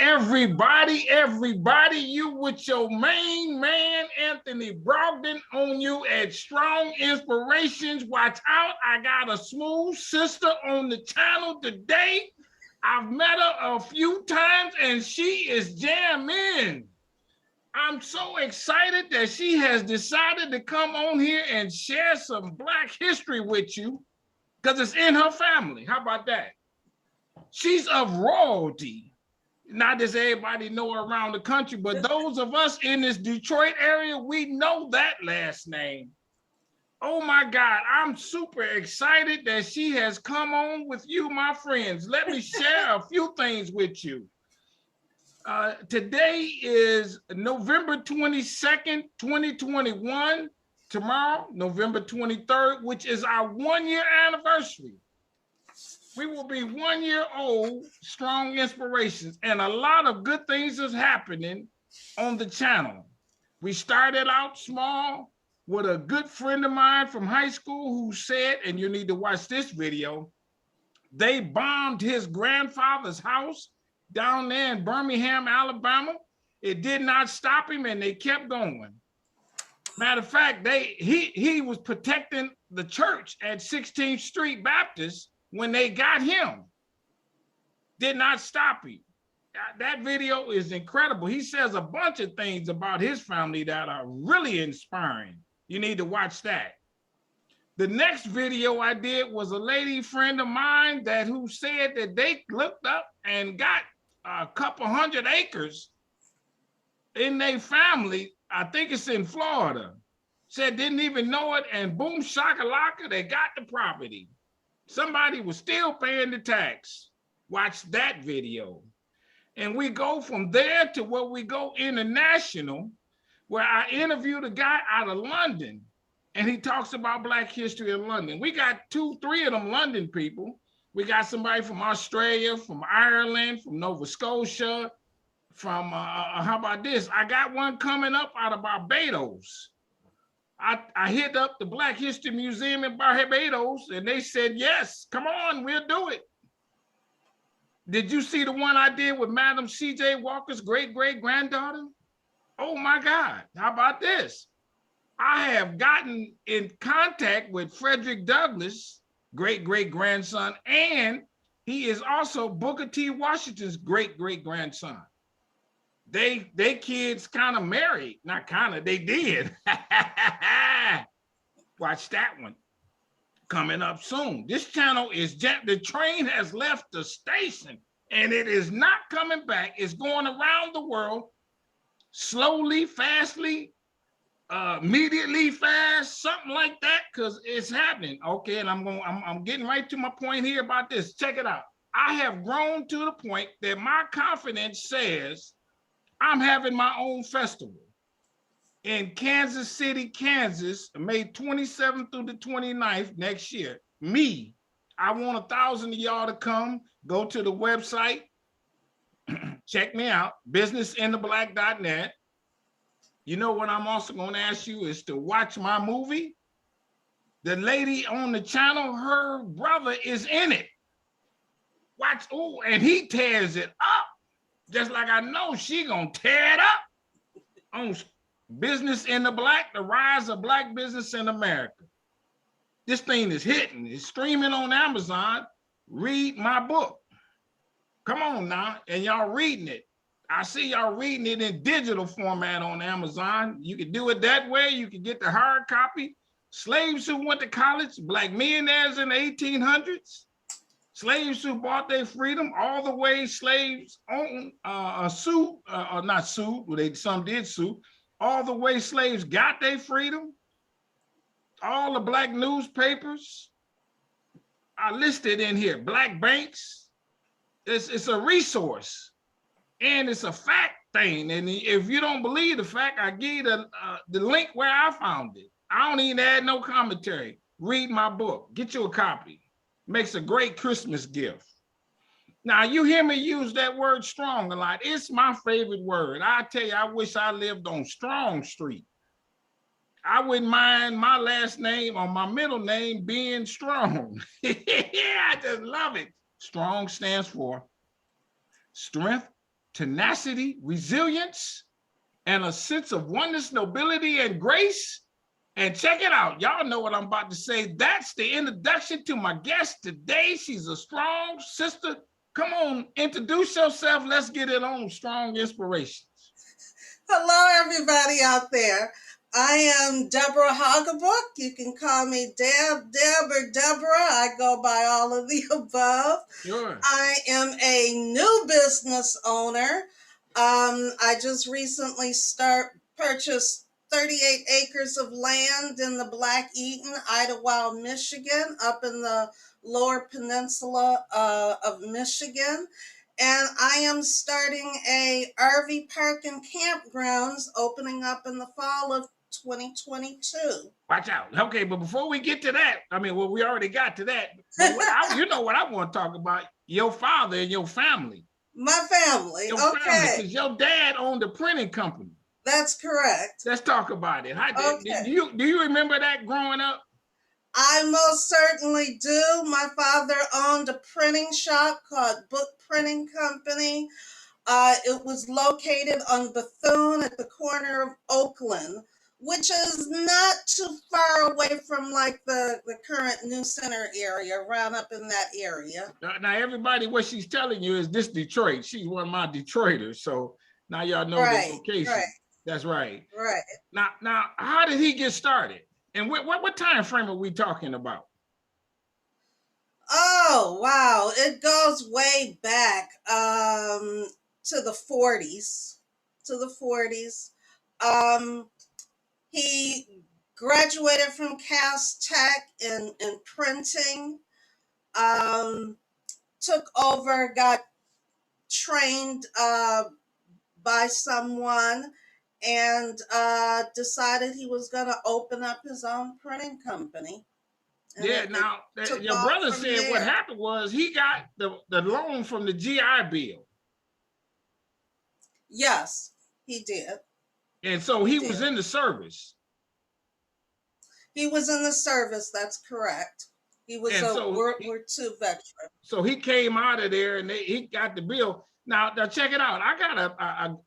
everybody, you with your main man, Anthony Brogdon, on you at Strong Inspirations. Watch out, I got a smooth sister on the channel today. I've met her a few times and she is jamming. I'm so excited that she has decided to come on here and share some Black history with you because it's in her family. How about that? She's of royalty. Not just everybody know her around the country, but those of us in this Detroit area, we know that last name. Oh my God, I'm super excited that she has come on with you, my friends. Let me share a few things with you. Today is November 22nd, 2021. Tomorrow, November 23rd, which is our 1-year anniversary. We will be 1 year old, Strong Inspirations, and a lot of good things is happening on the channel. We started out small with a good friend of mine from high school who said, and you need to watch this video, they bombed his grandfather's house down there in Birmingham, Alabama. It did not stop him and they kept going. Matter of fact, he was protecting the church at 16th Street Baptist when they got him. Did not stop him. That video is incredible. He says a bunch of things about his family that are really inspiring. You need to watch that. The next video I did was a lady friend of mine who said that they looked up and got a couple 100 acres in their family. I think it's in Florida. Said didn't even know it, and boom shakalaka, they got the property. Somebody was still paying the tax. Watch that video. And we go from there to where we go international, where I interviewed a guy out of London, and he talks about Black history in London. We got 2, 3 of them London people. We got somebody from Australia, from Ireland, from Nova Scotia, from, how about this? I got one coming up out of Barbados. I hit up the Black History Museum in Barbados and they said, yes, come on, we'll do it. Did you see the one I did with Madam C.J. Walker's great-great-granddaughter? Oh my God, how about this? I have gotten in contact with Frederick Douglass, great-great-grandson, and he is also Booker T. Washington's great-great-grandson. They kids kind of married, not kind of, they did. Watch that one coming up soon. This channel is, the train has left the station and it is not coming back. It's going around the world, slowly, fastly, immediately fast, something like that, because it's happening. Okay, and I'm getting right to my point here about this. Check it out. I have grown to the point that my confidence says I'm having my own festival in Kansas City, Kansas, May 27th through the 29th next year. Me, I want 1,000 of y'all to come, go to the website, check me out, businessintheblack.net. You know what I'm also gonna ask you is to watch my movie. The lady on the channel, her brother is in it. Watch, oh, and he tears it up. Just like I know she gonna tear it up on Business in the Black, the rise of Black business in America. This thing is hitting, it's streaming on Amazon. Read my book. Come on now, and y'all reading it. I see y'all reading it in digital format on Amazon. You can do it that way. You can get the hard copy. Slaves who went to college, Black millionaires in the 1800s. Slaves who bought their freedom, all the way slaves owned, sued, or not sued, well, some did sue, all the way slaves got their freedom. All the Black newspapers are listed in here. Black banks, it's a resource and it's a fact thing. And if you don't believe the fact, I give you the link where I found it. I don't even add no commentary. Read my book, get you a copy. Makes a great Christmas gift. Now, you hear me use that word strong a lot. It's my favorite word. I tell you, I wish I lived on Strong Street. I wouldn't mind my last name or my middle name being Strong. I just love it. Strong stands for strength, tenacity, resilience, and a sense of oneness, nobility, and grace. And check it out. Y'all know what I'm about to say. That's the introduction to my guest today. She's a strong sister. Come on, introduce yourself. Let's get it on Strong Inspirations. Hello, everybody out there. I am Deborah Hoggabook. You can call me Deb, or Deborah. I go by all of the above. Sure. I am a new business owner. I just recently purchased 38 acres of land in the Blackhistory, Idlewild, Michigan, up in the lower peninsula of Michigan. And I am starting a RV park and campgrounds opening up in the fall of 2022. Watch out. Okay, but before we get to that, I mean, well, we already got to that. But you know what I want to talk about? Your father and your family. My family. Your okay. family, because your dad owned a printing company. That's correct. Let's talk about it. Okay. Do you remember that growing up? I most certainly do. My father owned a printing shop called Book Printing Company. It was located on Bethune at the corner of Oakland, which is not too far away from like the current New Center area, around up in that area. Now, everybody, what she's telling you is this Detroit. She's one of my Detroiters. So now y'all know the location. Right. That's right. Right. Now, how did he get started? And what time frame are we talking about? Oh, wow. It goes way back to the 40s. He graduated from Cass Tech in printing, took over, got trained by someone, and decided he was going to open up his own printing company. And now, your brother said there. What happened was he got the loan from the GI Bill. Yes, he did. And so he was in the service. He was in the service, that's correct. He was a World War II veteran. So he came out of there and he got the bill. Now check it out. I got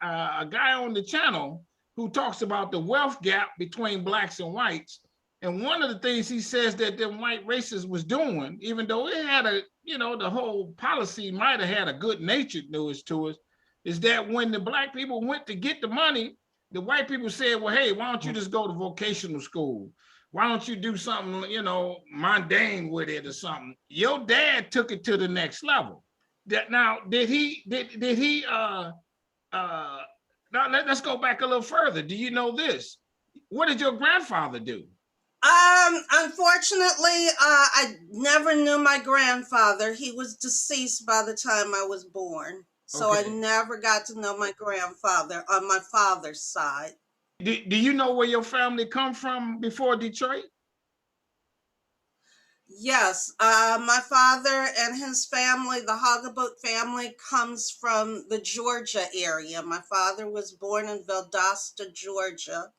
a guy on the channel who talks about the wealth gap between blacks and whites. And one of the things he says that the white racists was doing, even though it had the whole policy might have had a good natured news to us, is that when the black people went to get the money, the white people said, well, hey, why don't you just go to vocational school? Why don't you do something, mundane with it or something? Your dad took it to the next level. Now, now let's go back a little further. Do you know this? What did your grandfather do? Unfortunately, I never knew my grandfather. He was deceased by the time I was born. So I never got to know my grandfather on my father's side. Do you know where your family come from before Detroit? Yes, my father and his family, the Hoggabook family, comes from the Georgia area. My father was born in Valdosta, Georgia.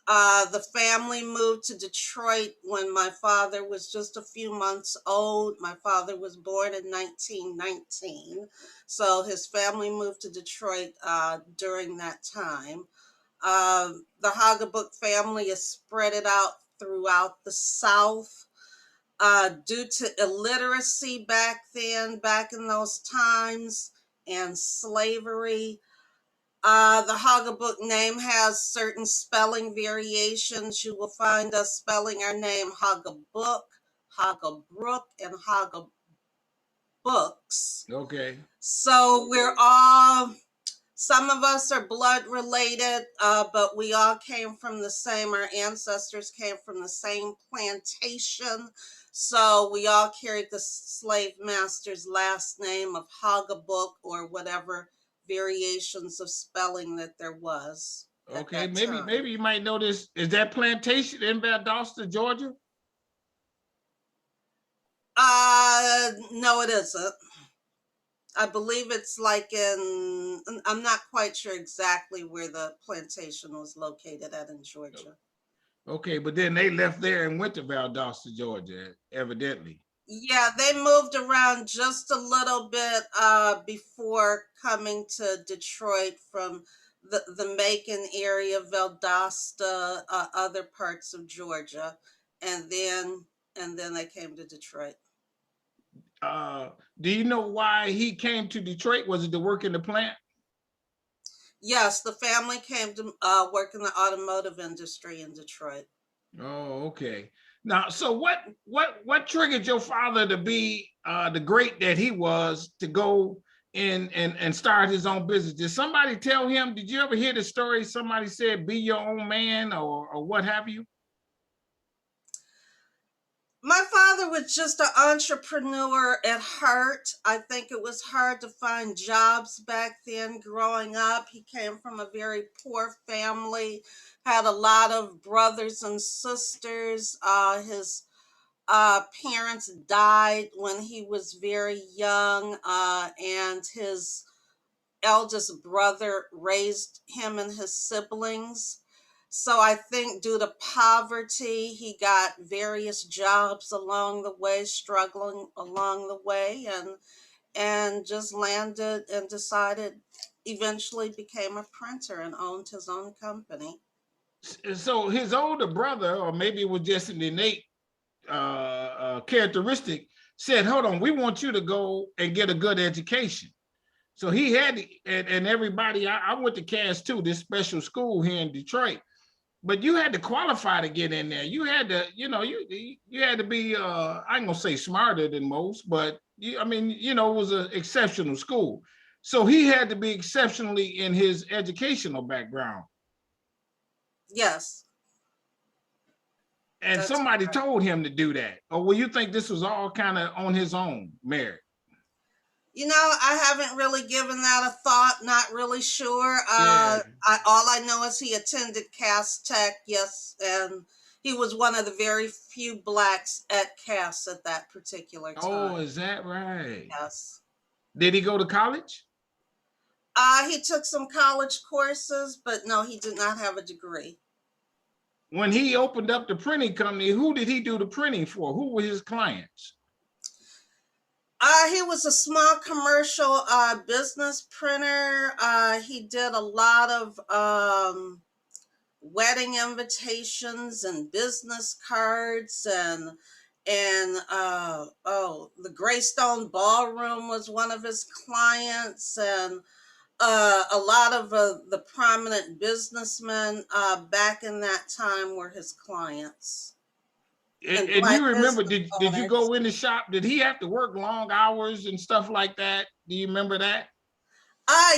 The family moved to Detroit when my father was just a few months old. My father was born in 1919. So his family moved to Detroit during that time. The Hoggabook family is spread out throughout the South. Due to illiteracy back in those times, and slavery, the Hoggabook name has certain spelling variations. You will find us spelling our name Hoggabook, Hoggabrook, and Hoggabooks. Okay. So some of us are blood related, but we all came from the same, our ancestors came from the same plantation. So we all carried the slave master's last name of Hoggabook, or whatever variations of spelling that there was. Okay, maybe you might know this. Is that plantation in Valdosta, Georgia? No, it isn't. I believe it's like I'm not quite sure exactly where the plantation was located at in Georgia. Okay, but then they left there and went to Valdosta, Georgia, evidently. Yeah, they moved around just a little bit before coming to Detroit from the Macon area, Valdosta, other parts of Georgia, and then they came to Detroit. Uh, do you know why he came to Detroit? Was it to work in the plant? Yes, the family came to work in the automotive industry in Detroit. Oh, okay. Now, so what triggered your father to be the great that he was to go in and start his own business? Did somebody tell him? Did you ever hear the story? Somebody said, "Be your own man," or what have you? My father was just an entrepreneur at heart. I think it was hard to find jobs back then growing up. He came from a very poor family, had a lot of brothers and sisters. His parents died when he was very young, and his eldest brother raised him and his siblings. So I think due to poverty, he got various jobs along the way, struggling along the way, and just landed and decided eventually became a printer and owned his own company. So his older brother, or maybe it was just an innate characteristic, said, "Hold on, we want you to go and get a good education." So he had, and everybody, I went to CAS too, this special school here in Detroit, but you had to qualify to get in there. You had to, you had to be, I ain't gonna say smarter than most, but I mean, it was an exceptional school. So he had to be exceptionally in his educational background. Yes, And that's somebody correct. told him to do that. Or will you think this was all kind of on his own merit? I haven't really given that a thought. Not really sure. Yeah. All I know is he attended Cass Tech. Yes, and he was one of the very few blacks at Cass at that particular Oh, time. is that right? Yes. Did he go to college? He took some college courses, but no, he did not have a degree. When he opened up the printing company, who did he do the printing for? Who were his clients? He was a small commercial business printer. He did a lot of wedding invitations and business cards and the Greystone Ballroom was one of his clients, and a lot of the prominent businessmen back in that time were his clients and And black you remember, business did you owners. go in the shop? Did he have to work long hours and stuff like that? Do you remember that?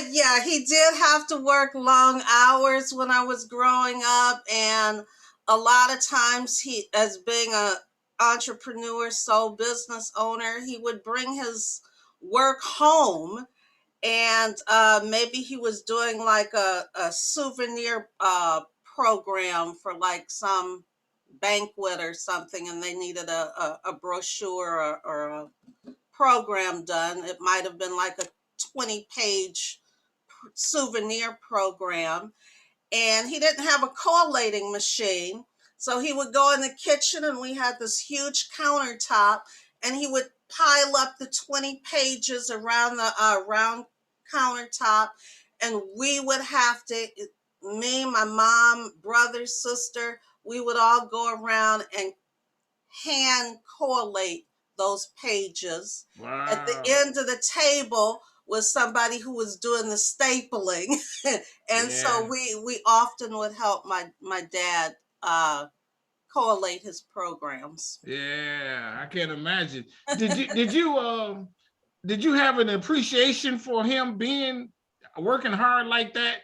Yeah, he did have to work long hours when I was growing up, and a lot of times he, as being a entrepreneur, sole business owner, he would bring his work home, and maybe he was doing like a souvenir program for like some banquet or something, and they needed a brochure or a program done. It might have been like a 20-page souvenir program, and he didn't have a collating machine. So he would go in the kitchen, and we had this huge countertop, and he would pile up the 20 pages around the round countertop, and we would have to, me, my mom, brother, sister, we would all go around and hand collate those pages. At the Wow. end of the table was somebody who was doing the stapling, and so Yeah. we often would help my dad collate his programs. Yeah. I can't imagine. Did you have an appreciation for him being working hard like that?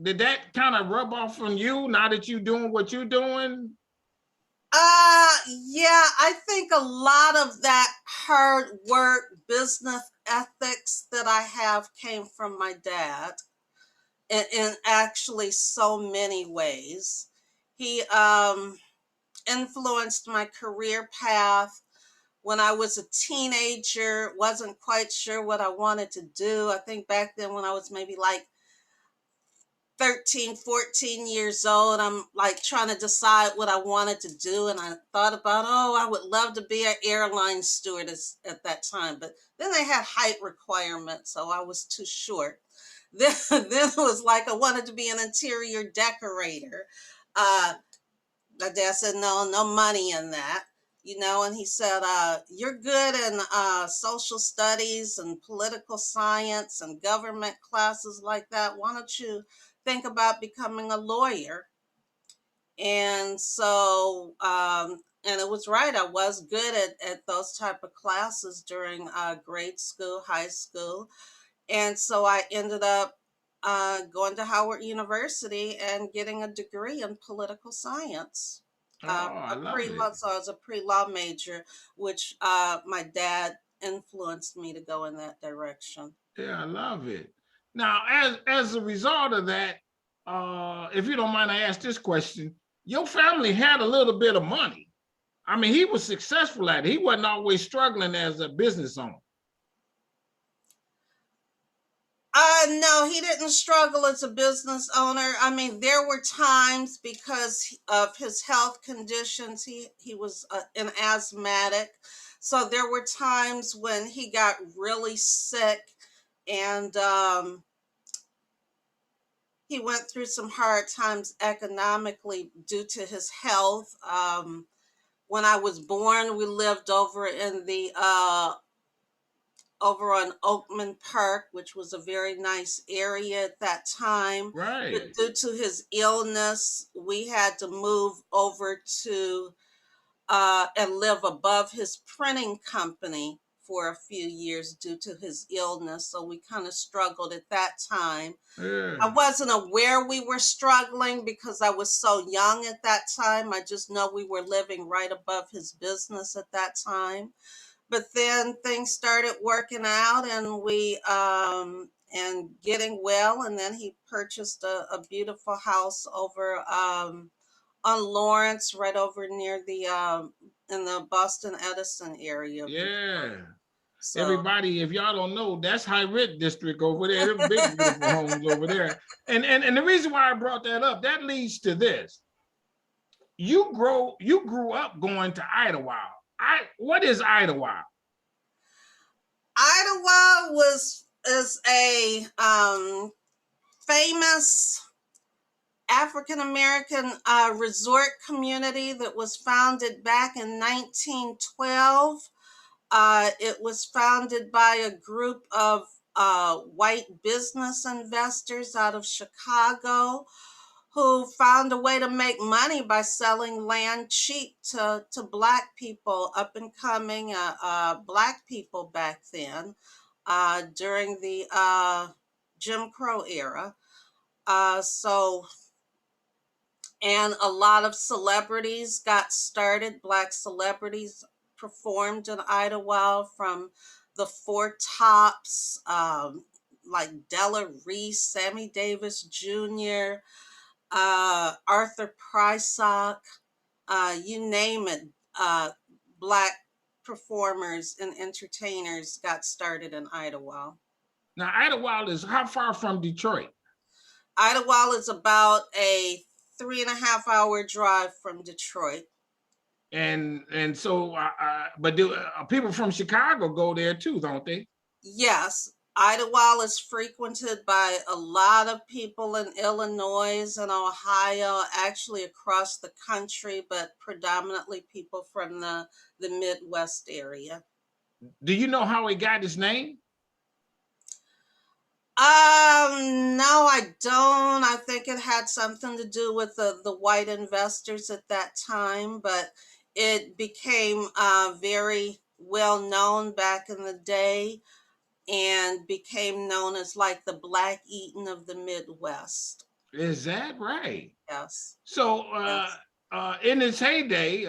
Did that kind of rub off on you now that you're doing what you're doing? Yeah, I think a lot of that hard work, business ethics that I have came from my dad in actually so many ways. He influenced my career path when I was a teenager, wasn't quite sure what I wanted to do. I think back then when I was maybe like 13, 14 years old. I'm like trying to decide what I wanted to do. And I thought about, oh, I would love to be an airline stewardess at that time. But then they had height requirements, so I was too short. Then it was like I wanted to be an interior decorator. Uh, my dad said, no, no money in that. And he said, you're good in social studies and political science and government classes like that. Why don't you think about becoming a lawyer? And so, and it was right. I was good at those type of classes during grade school, high school. And so I ended up going to Howard University and getting a degree in political science. Oh, I love it. So I was a pre-law major, which my dad influenced me to go in that direction. Yeah, I love it. Now, as a result of that, if you don't mind, I ask this question: your family had a little bit of money. I mean, he was successful at it. He wasn't always struggling as a business owner. No, he didn't struggle as a business owner. I mean, there were times because of his health conditions. He was an asthmatic, so there were times when he got really sick, and he went through some hard times economically due to his health. When I was born, we lived over on Oakman Park, which was a very nice area at that time. Right. But due to his illness, we had to move over to and live above his printing company for a few years due to his illness. So we kind of struggled at that time. Yeah. I wasn't aware we were struggling because I was so young at that time. I just know we were living right above his business at that time. But then things started working out, and we and getting well, and then he purchased a beautiful house over on Lawrence, right over near the in the Boston Edison area of Detroit. Yeah. So Everybody, if y'all don't know, that's high rent district over there. Them big beautiful homes over there. And the reason why I brought that up, that leads to this. You grew up going to Idlewild. What is Idlewild? Idlewild is a famous African American resort community that was founded back in 1912. It was founded by a group of white business investors out of Chicago who found a way to make money by selling land cheap to Black people, up and coming Black people back then during the Jim Crow era. So, and a lot of celebrities got started. Black celebrities performed in Idlewild, from the Four Tops, like Della Reese, Sammy Davis Jr., Arthur Prysock, you name it. Black performers and entertainers got started in Idlewild. Now, Idlewild is how far from Detroit? Idlewild is about a 3.5 hour drive from Detroit. And so, but do people from Chicago go there too, don't they? Yes, Idlewild is frequented by a lot of people in Illinois and Ohio, actually across the country, but predominantly people from the Midwest area. Do you know how he got his name? No, I don't. I think it had something to do with the white investors at that time, but it became very well known back in the day and became known as like the Black Eaton of the Midwest. Is that right? Yes. So, Yes. in its heyday,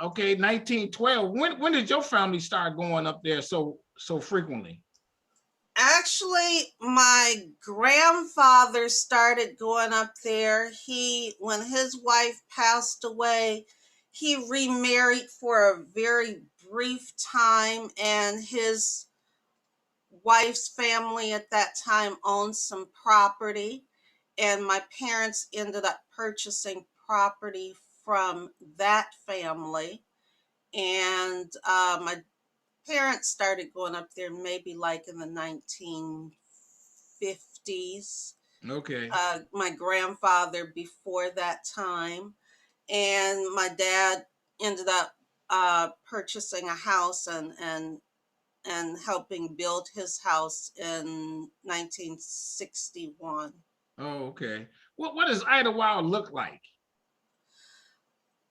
okay, 1912. When did your family start going up there so frequently? Actually, my grandfather started going up there. When his wife passed away, he remarried for a very brief time, and his wife's family at that time owned some property. and my parents ended up purchasing property from that family. And my parents started going up there maybe like in the 1950s. Okay. My grandfather before that time, and my dad ended up purchasing a house and helping build his house in 1961. Oh, okay. What does Idlewild look like?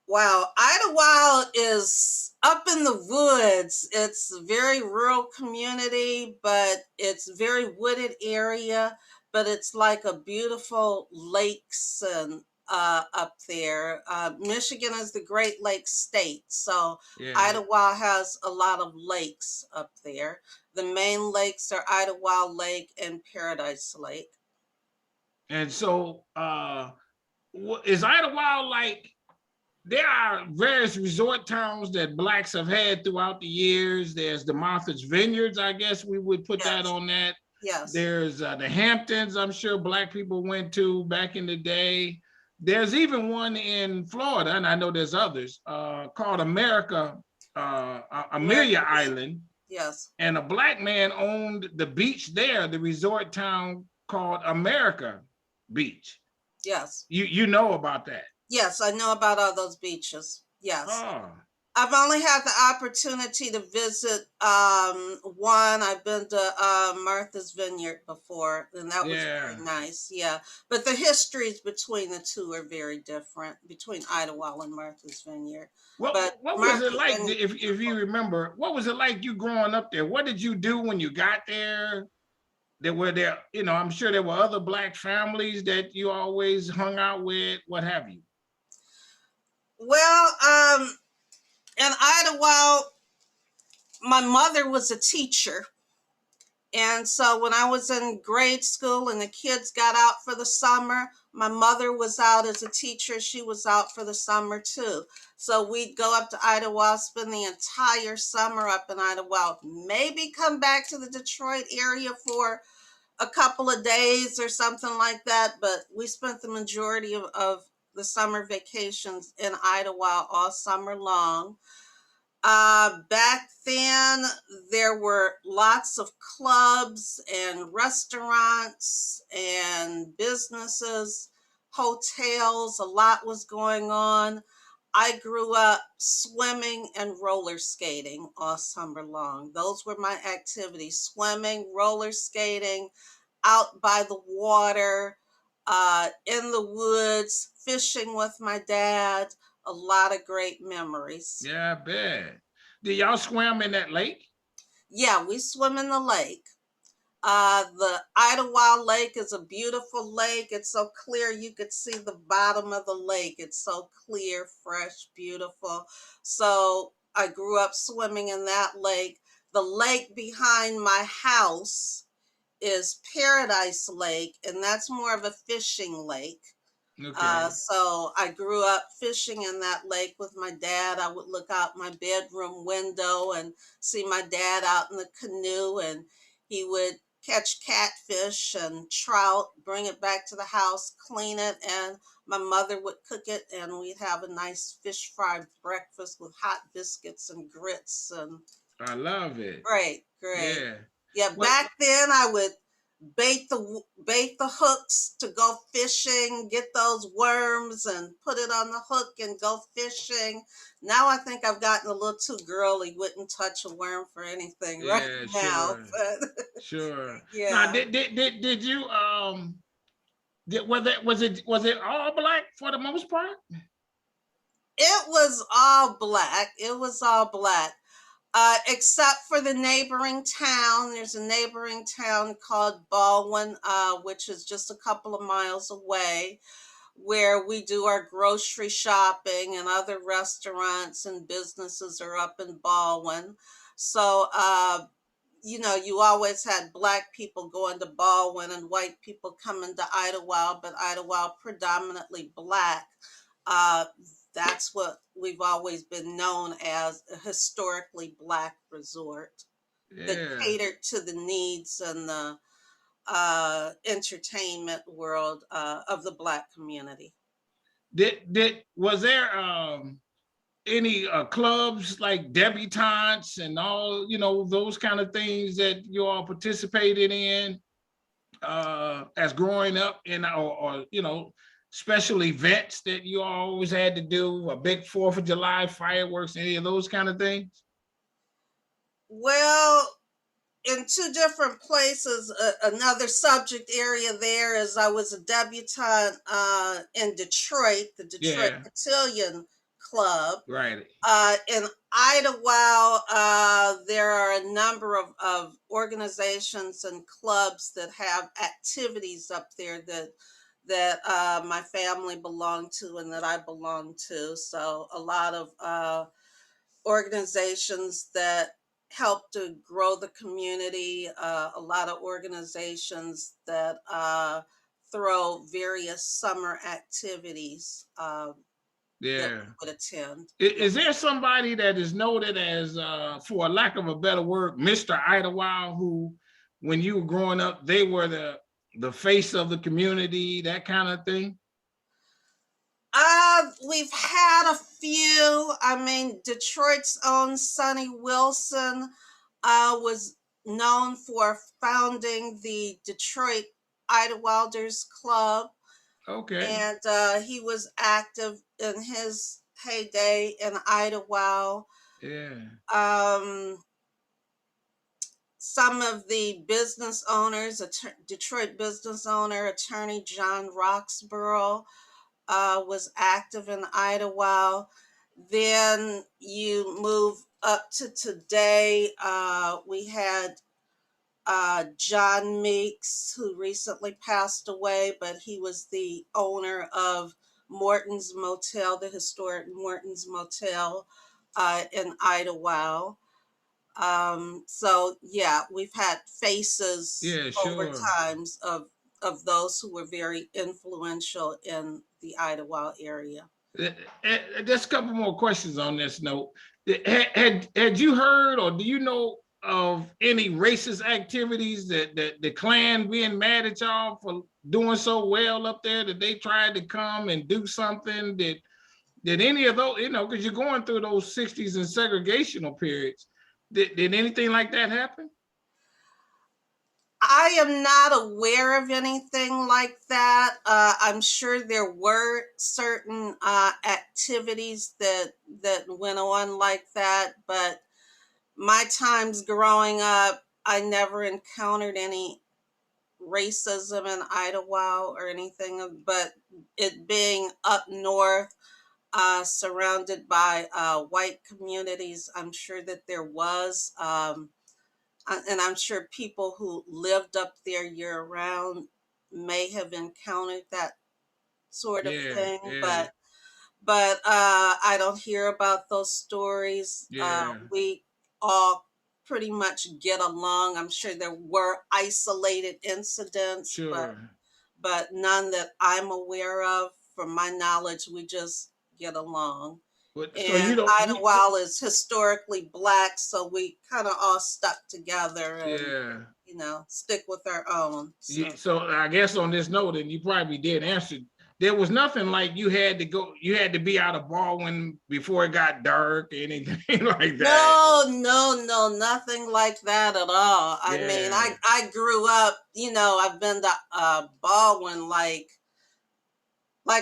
Wow, Idlewild is up in the woods. It's a very rural community, but it's very wooded area. But it's like a beautiful lakes and up there. Michigan is the Great Lakes state, so Yeah. Idlewild has a lot of lakes up there. The main lakes are Idlewild Lake and Paradise Lake. And so, is Idlewild like? There are various resort towns that blacks have had throughout the years. There's the Martha's Vineyards, I guess we would put that Yes, on that. yes, There's the Hamptons, I'm sure black people went to back in the day. There's even one in Florida, and I know there's others, called Amelia American Beach. Island. Yes, And a black man owned the beach there, the resort town called America Beach. yes. You know about that? Yes, I know about all those beaches. Yes. Oh, I've only had the opportunity to visit one. I've been to Martha's Vineyard before, and that was very yeah. nice. Yeah. But the histories between the two are very different, between Idlewild and Martha's Vineyard. But What was it Martha's like Vineyard is if you beautiful. remember? What was it like you growing up there? What did you do when you got there? There, I'm sure there were other black families that you always hung out with. What have you? Well, in Idlewild, my mother was a teacher. And so when I was in grade school and the kids got out for the summer, my mother was out as a teacher. She was out for the summer too. So we'd go up to Idlewild, spend the entire summer up in Idlewild, maybe come back to the Detroit area for a couple of days or something like that. But we spent the majority of the summer vacations in Idlewild all summer long. Back then, there were lots of clubs and restaurants and businesses, hotels. A lot was going on. I grew up swimming and roller skating all summer long. Those were my activities: swimming, roller skating, out by the water, in the woods, fishing with my dad. A lot of great memories. Yeah, I bet. Did y'all swim in that lake? Yeah, we swim in the lake. The Idlewild Lake is a beautiful lake. It's so clear you could see the bottom of the lake. It's so clear, fresh, beautiful. So I grew up swimming in that lake. The lake behind my house is Paradise Lake, and that's more of a fishing lake. Okay. So I grew up fishing in that lake with my dad. I would look out my bedroom window and see my dad out in the canoe, and he would catch catfish and trout, bring it back to the house, clean it, and my mother would cook it, and we'd have a nice fish fry breakfast with hot biscuits and grits. And I love it. great, great. Yeah. Yeah, What? back then I would bait the hooks to go fishing, get those worms and put it on the hook and go fishing. Now I think I've gotten a little too girly, wouldn't touch a worm for anything right Yeah, now. sure. But Sure. Now, yeah, did you was it all black for the most part? it was all black. It was all black. Except for the neighboring town. There's a neighboring town called Baldwin, which is just a couple of miles away, where we do our grocery shopping, and other restaurants and businesses are up in Baldwin. So, you always had black people going to Baldwin and white people coming to Idlewild, but Idlewild predominantly black. Uh, that's what we've always been known as, a historically black resort that Yeah. catered to the needs and the entertainment world of the Black community. Was there any clubs like debutantes and all, those kind of things that you all participated in as growing up, or special events that you always had to do, a big 4th of July fireworks, any of those kind of things? Well, in 2 different places, another subject area there is I was a debutante in Detroit, the Detroit Yeah, Cotillion Club. right. In Idlewild, there are a number of organizations and clubs that have activities up there that my family belonged to and that I belong to. So a lot of organizations that help to grow the community, a lot of organizations that throw various summer activities that Yeah. we would attend. Is there somebody that is noted as, for a lack of a better word, Mr. Idlewild, who, when you were growing up, they were the face of the community, that kind of thing? We've had a few. I mean, Detroit's own Sonny Wilson was known for founding the Detroit Idlewilders Club, Okay. and he was active in his heyday in Idlewild. Yeah. Um, some of the business owners, Detroit business owner, attorney John Roxborough, was active in Idlewild. Then you move up to today. We had John Meeks, who recently passed away, but he was the owner of Morton's Motel, the historic Morton's Motel in Idlewild. So yeah, we've had faces Yeah, over sure. times of those who were very influential in the Idlewild area. Just a couple more questions on this note. Had you heard, or do you know of any racist activities that the Klan being mad at y'all for doing so well up there, that they tried to come and do something? Did any of those, because you're going through those 60s and segregational periods, did anything like that happen? I am not aware of anything like that. I'm sure there were certain activities that went on like that, but my times growing up, I never encountered any racism in Idlewild or anything. But it being up north, surrounded by white communities, I'm sure that there was. And I'm sure people who lived up there year round may have encountered that sort of Yeah, thing, yeah, but I don't hear about those stories. yeah, We all pretty much get along. I'm sure there were isolated incidents, sure. but none that I'm aware of. From my knowledge, we just get along. But so you And don't, Idlewild is historically Black, so we kind of all stuck together and, yeah. stick with our own. So. So I guess on this note, and you probably did answer, there was nothing like you had to be out of Baldwin before it got dark or anything like that. No, nothing like that at all. I mean, Yeah, I grew up, I've been to Baldwin like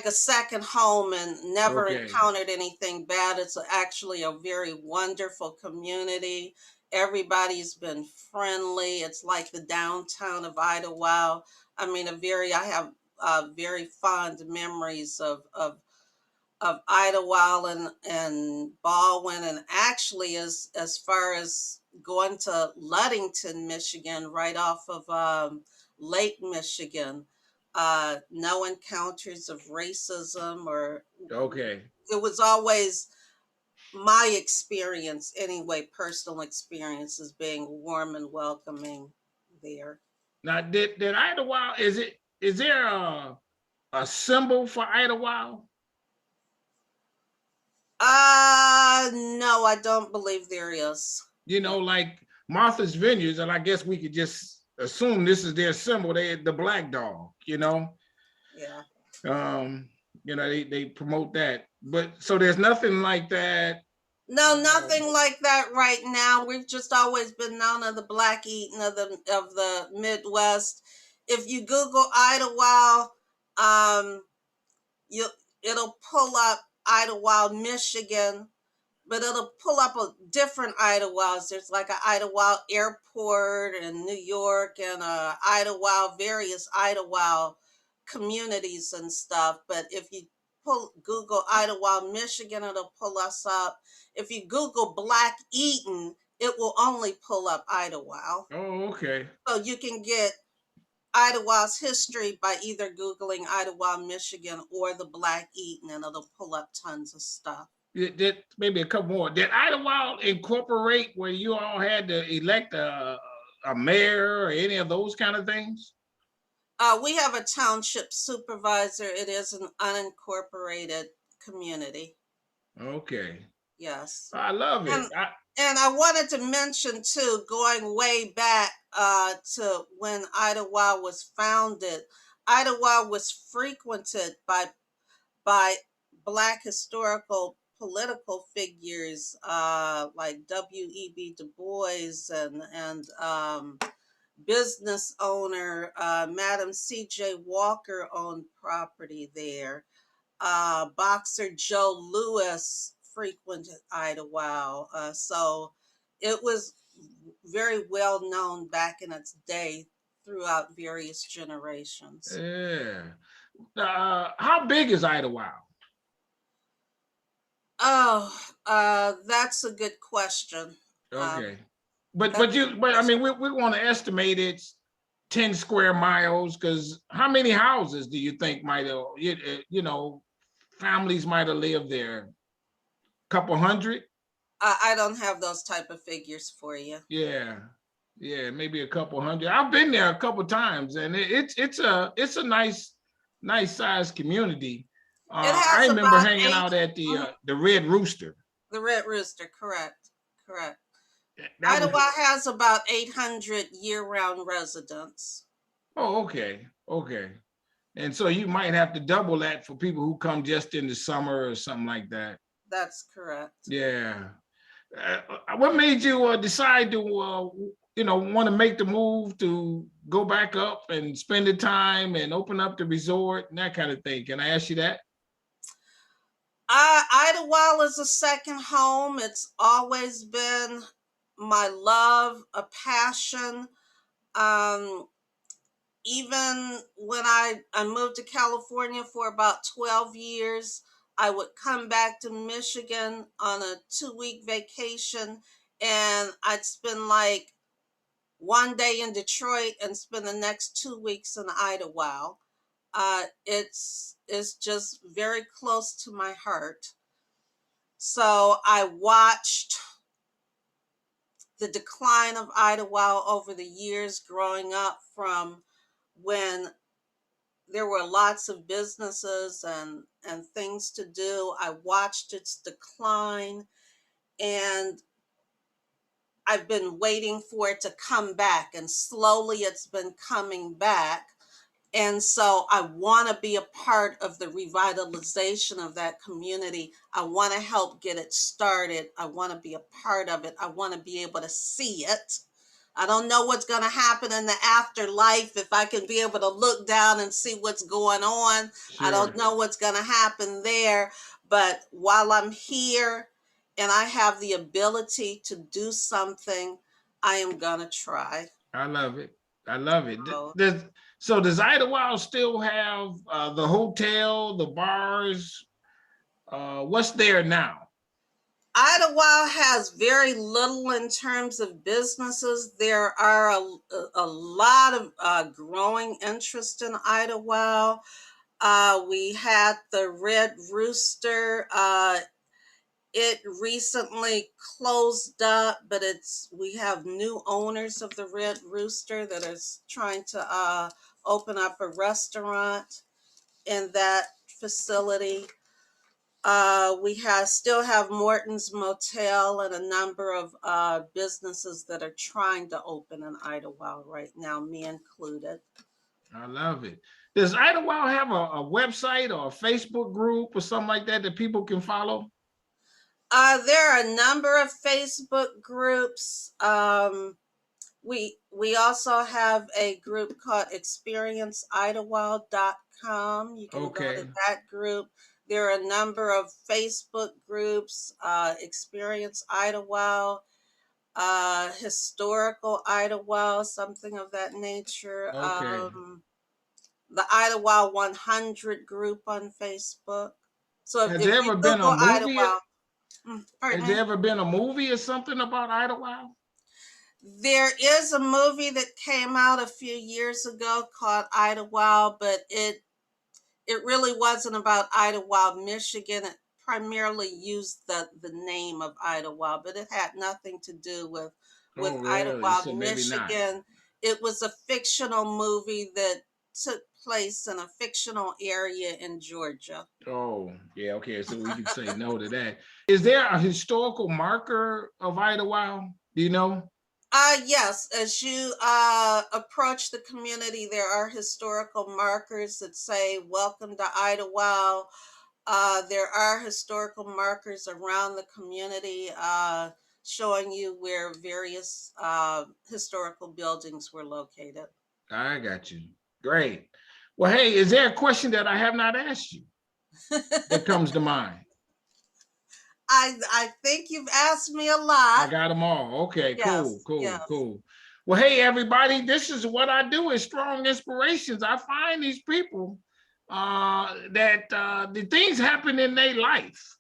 a second home and never okay, encountered anything bad. It's actually a very wonderful community. Everybody's been friendly. It's like the downtown of Idlewild. I mean, I have very fond memories of Idlewild and Baldwin, and actually as far as going to Ludington, Michigan, right off of Lake Michigan. No encounters of racism or okay. it was always my experience anyway, personal experience as being warm and welcoming there. Now, did Idlewild, is there a symbol for Idlewild? No, I don't believe there is. No. Like Martha's Vineyards, and I guess we could just assume this is their symbol. The black dog, you know. Yeah. You know, they promote that. But so there's nothing like that. No, nothing like that right now. We've just always been known as the Black Eaton of the Midwest. If you Google Idlewild, you it'll pull up Idlewild, Michigan, but it'll pull up a different Idlewilds. There's like an Idlewild Airport in New York and various Idlewild communities and stuff. But if you Google Idlewild, Michigan, it'll pull us up. If you Google Black Eaton, it will only pull up Idlewild. Oh, okay. So you can get Idlewild's history by either Googling Idlewild, Michigan or the Black Eaton, and it'll pull up tons of stuff. Did maybe a couple more. Did Idlewild incorporate where you all had to elect a mayor or any of those kind of things? We have a township supervisor. It is an unincorporated community. Okay. Yes. I love it. And I wanted to mention too, going way back to when Idlewild was founded, Idlewild was frequented by Black historical political figures like W.E.B. Du Bois and business owner Madam C.J. Walker owned property there. Boxer Joe Louis frequented Idlewild. So it was very well known back in its day throughout various generations. Yeah. How big is Idlewild? Oh, that's a good question. Okay. But I mean, we want to estimate it's 10 square miles, because how many houses do you think might have, you know, families might have lived there? Couple hundred? I don't have those type of figures for you. Yeah, maybe a couple hundred. I've been there a couple times, and it's a nice sized community. I remember hanging out at the Red Rooster. The Red Rooster, correct. Idlewild has about 800 year-round residents. Oh, okay. And so you might have to double that for people who come just in the summer or something like that. That's correct. Yeah. What made you decide to, want to make the move to go back up and spend the time and open up the resort and that kind of thing? Can I ask you that? Idlewild is a second home. It's always been my love, a passion. Even when I moved to California for about 12 years, I would come back to Michigan on a 2-week vacation, and I'd spend like one day in Detroit and spend the next 2 weeks in Idlewild. It's just very close to my heart. So I watched the decline of Idlewild over the years growing up, from when there were lots of businesses and things to do. I watched its decline, and I've been waiting for it to come back, and slowly it's been coming back. And so I want to be a part of the revitalization of that community. I want to help get it started. I want to be a part of it. I want to be able to see it. I don't know what's going to happen in the afterlife, if I can be able to look down and see what's going on. Sure. I don't know what's going to happen there. But while I'm here and I have the ability to do something, I am going to try. I love it. So does Idlewild still have the hotel, the bars? What's there now? Idlewild has very little in terms of businesses. There are a lot of growing interest in Idlewild. We had the Red Rooster. It recently closed up, but we have new owners of the Red Rooster that are trying to open up a restaurant in that facility. We still have Morton's Motel and a number of businesses that are trying to open in Idlewild right now, me included. I love it. Does Idlewild have a website or a Facebook group or something like that that people can follow? There are a number of Facebook groups. We also have a group called experienceidlewild.com. You can go Okay. to that group. There are a number of Facebook groups, Experience Idlewild, Historical Idlewild, something of that nature. Okay. The Idlewild 100 group on Facebook. So Has if there you ever been a Google movie? Idlewild, Has there ever been a movie or something about Idlewild? there is a movie that came out a few years ago called Idlewild, but it really wasn't about Idlewild, Michigan. It primarily used the name of Idlewild, but it had nothing to do with Oh, really? Idlewild, So maybe not. Michigan. It was a fictional movie that took place in a fictional area in Georgia. Oh, yeah. Okay. So we can say no to that. Is there a historical marker of Idlewild? Do you know? Yes, as you approach the community, there are historical markers that say, "Welcome to Idlewild." There are historical markers around the community showing you where various historical buildings were located. I got you. Great. Well, hey, is there a question that I have not asked you that comes to mind? I think you've asked me a I lot. got them all. Okay, cool, Yes, cool, yes. cool. Well, hey, everybody, this is what I do is Strong Inspirations. I find these people that the things happen in their life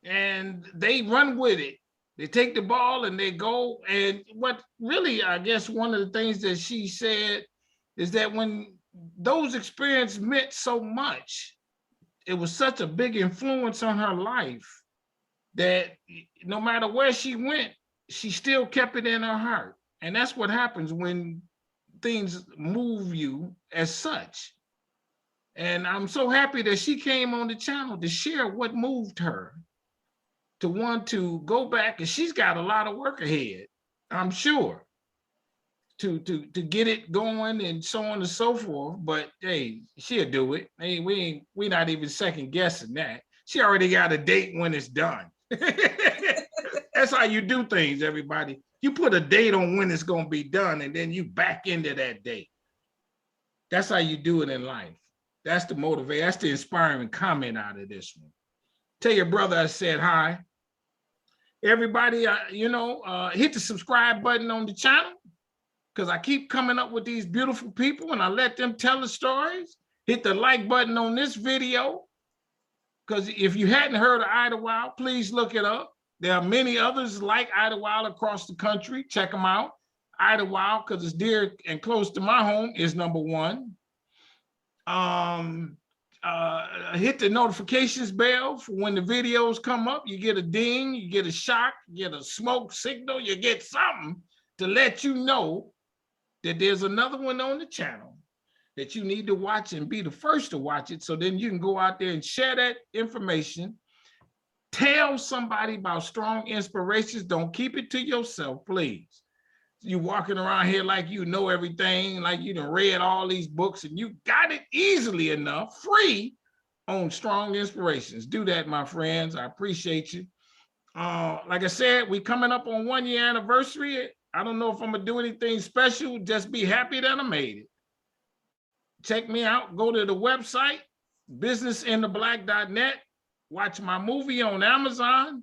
and they run with it. They take the ball and they go. And what really, I guess, one of the things that she said is that when those experiences meant so much, it was such a big influence on her life that no matter where she went, she still kept it in her heart. And that's what happens when things move you as such. And I'm so happy that she came on the channel to share what moved her to want to go back, and she's got a lot of work ahead, I'm sure, to get it going and so on and so forth. But hey, she'll do it. Hey, we're not even second guessing that. She already got a date when it's done. That's how you do things, everybody. You put a date on when it's going to be done, and then you back into that date. That's how you do it in life. That's the motivation. That's the inspiring comment out of this one. Tell your brother I said hi. Everybody, hit the subscribe button on the channel because I keep coming up with these beautiful people and I let them tell the stories. Hit the like button on this video because if you hadn't heard of Idlewild, please look it up. There are many others like Idlewild across the country. Check them out. Idlewild, because it's dear and close to my home, is number one. Hit the notifications bell for when the videos come up. You get a ding, you get a shock, you get a smoke signal, you get something to let you know that there's another one on the channel that you need to watch and be the first to watch it. So then you can go out there and share that information. Tell somebody about Strong Inspirations. Don't keep it to yourself, please. You walking around here like you know everything, like you done read all these books and you got it easily enough, free on Strong Inspirations. Do that, my friends. I appreciate you. Like I said, we coming up on 1 year anniversary. I don't know if I'm gonna do anything special. Just be happy that I made it. Check me out. Go to the website, businessintheblack.net. Watch my movie on Amazon.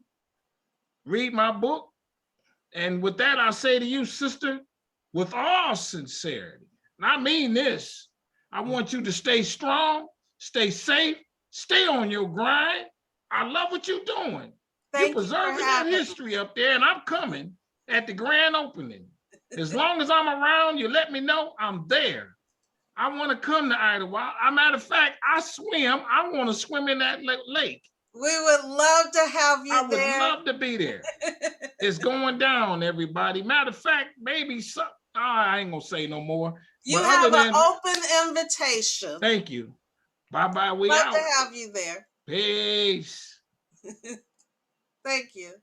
Read my book. And with that, I say to you, sister, with all sincerity, and I mean this, I want you to stay strong, stay safe, stay on your grind. I love what you're doing. You're preserving that history up there, and I'm coming at the grand opening. As long as I'm around, you let me know I'm there. I want to come to Idlewild. As a matter of fact, I swim. I want to swim in that lake. We would love to have you there. I would love to be there. It's going down, everybody. Matter of fact, maybe some. I ain't gonna say no more. You have an open invitation. Thank you. Bye-bye. We love out. to have you there. Peace. Thank you.